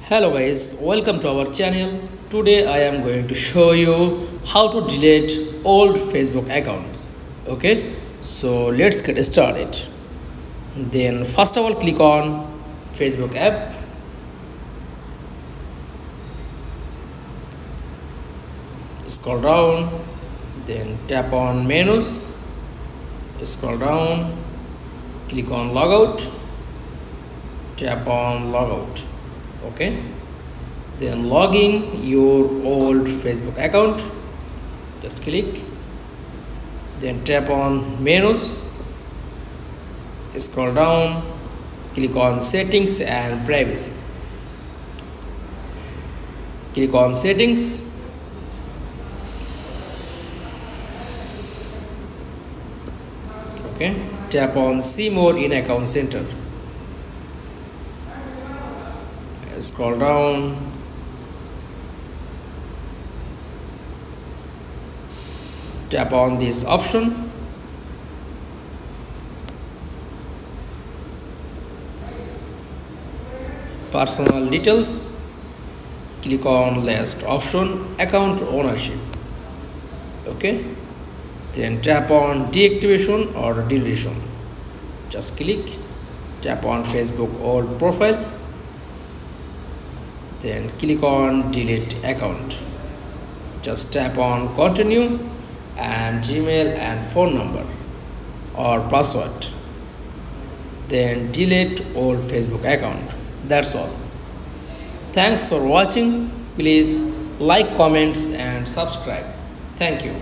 Hello guys, welcome to our channel. Today I am going to show you how to delete old Facebook accounts. Okay, so let's get started. Then first of all, click on Facebook app. Scroll down, then tap on menus. Scroll down, click on logout. Tap on logout. Okay, then log in your old Facebook account. Just click, then tap on menus. Scroll down, click on settings and privacy. Click on settings. Okay, tap on see more in account center. Scroll down, tap on this option. Personal details. Click on last option, account ownership. Okay, then tap on deactivation or deletion. Just click, tap on Facebook old profile, then click on delete account. Just tap on continue and Gmail and phone number or password, then delete old Facebook account. That's all. Thanks for watching. Please like, comments and subscribe. Thank you.